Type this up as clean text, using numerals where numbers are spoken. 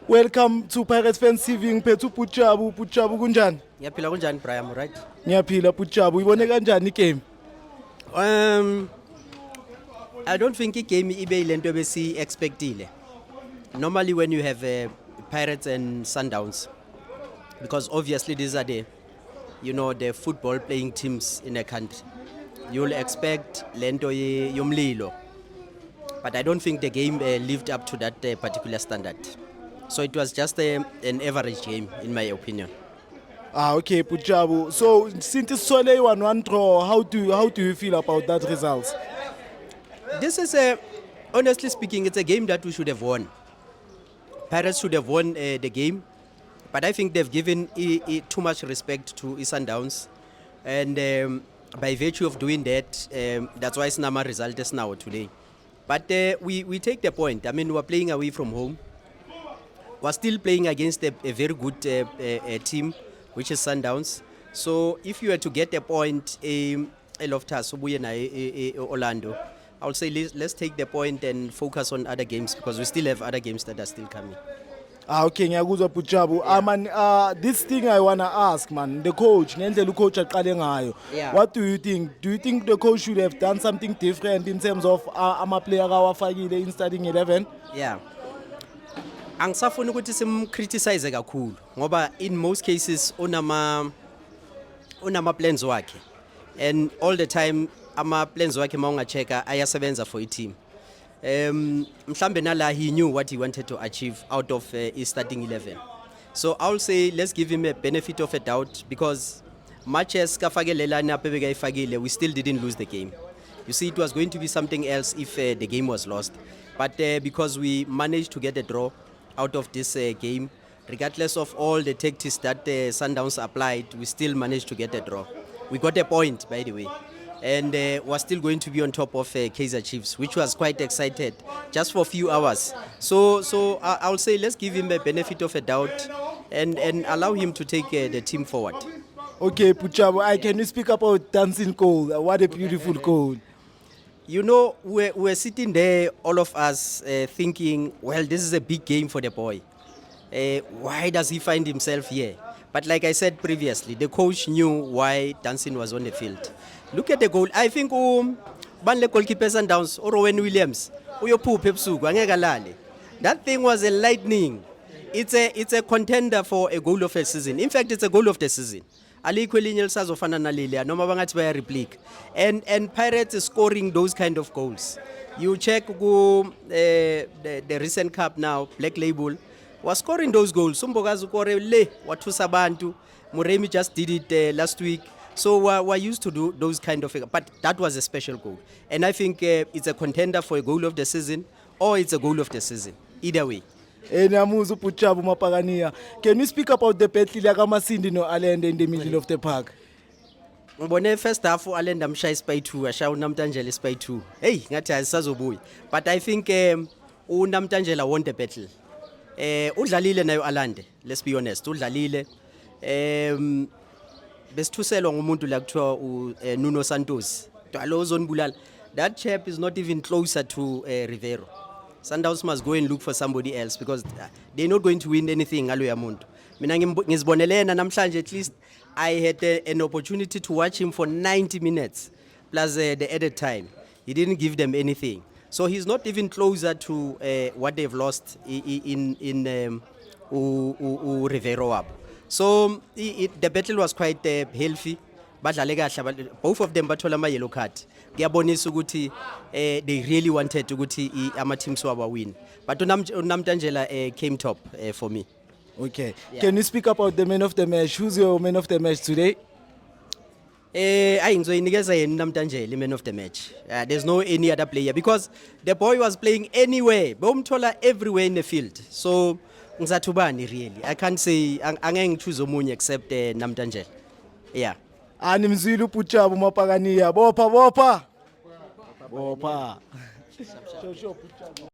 Welcome to Pirates Fans TV. Ngiphethe uPutjabu. Putjabu kunjani? Ngiyaphila kunjani Brian, right? Ngiyaphila Putjabu. Ibone kanjani igame? I don't think igame ibe ilento besi expectile. Normally when you have Pirates and Sundowns, because obviously these are the football playing teams in a country, you'll expect lento yomlilo. But I don't think the game lived up to that particular standard. So it was just an average game, in my opinion. Okay, Putjabu. So since it's Sole 1-1 draw, how do you feel about that result? This is honestly speaking, it's a game that we should have won. Pirates should have won the game, but I think they've given too much respect to Sundowns, and by virtue of doing that, that's why Snama result is now today. But we take the point. I mean, we're playing away from home. We're still playing against a very good team, which is Sundowns. So if you were to get a point, Loftus, Orlando, I would say let's take the point and focus on other games, because we still have other games that are still coming. Okay, ngiyakuzwa Putjabu. This thing I wanna ask, man, the coach, ngendlela coach aqale ngayo. Yeah. What do you think? Do you think the coach should have done something different in terms of ama-player awafakile in starting 11? Yeah. Angisafuni ukuthi simcriticize kakhulu ngoba in most cases unama plans wakhe, and all the time ama plans wakhe mawungacheka ayasebenza for a team. Mhlambe nala he knew what he wanted to achieve out of his starting 11. So I'll say let's give him a benefit of a doubt, because much as kafakelelana pebeka ifagile, we still didn't lose the game. You see, it was going to be something else if the game was lost. But because we managed to get a draw out of this game, regardless of all the tactics that the Sundowns applied, we still managed to get a draw. We got a point, by the way. And we're still going to be on top of Kaizer Chiefs, which was quite excited just for a few hours. So I'll say let's give him a benefit of a doubt and allow him to take the team forward. Okay, Putjabu, can you speak about dancing goal? What a beautiful goal. You know, we're sitting there, all of us, thinking, well, this is a big game for the boy. Why does he find himself here? But like I said previously, the coach knew why Dancing was on the field. Look at the goal. I think Banle goalkeeper Sundowns, Owen Williams, that thing was a lightning. It's a contender for a goal of the season. In fact, it's a goal of the season. And Pirates is scoring those kind of goals. You check the recent cup now, Black Label was scoring those goals. Muremi just did it last week. So we're used to do those kind of, but that was a special goal. And I think it's a contender for a goal of the season, or it's a goal of the season. Either way. Putjabu Mapagania. Can you speak about the battle Masindi no Allende in the middle of the park? First half Allende amshaya spy 2, ashawu Namtanjela spy 2. Hey, ngathi asazobuya. But I think uNamtanjela won the battle. Udlalile nayo Allende, let's be honest. Udlalile. Besithuselwa ngumuntu la kuthiwa Nuno Santos. That chap is not even closer to Rivero. Sundowns must go and look for somebody else, because they're not going to win anything ngaloya muntu. Mina ngizibonelena namhlanje, at least I had an opportunity to watch him for 90 minutes plus the added time. He didn't give them anything. So he's not even closer to what they've lost in Rivero up. So the battle was quite healthy. Both of them bathola ama yellow card. Kuyabonisa ukuthi they really wanted ukuthi ama teams wabo win. But Namtanjela came top for me. Okay. Yeah. Can you speak about the man of the match? Who's your man of the match today? Ngizoyinikeza yena Namtanjela, man of the match. There's no any other player, because the boy was playing anywhere. Bomthola everywhere in the field. So ngizathubani really. I can't say angeke choose omunye except Namtanjela. Yeah. Animzulu Putjabu Mapagania. Bopa. Sure, Putjabu.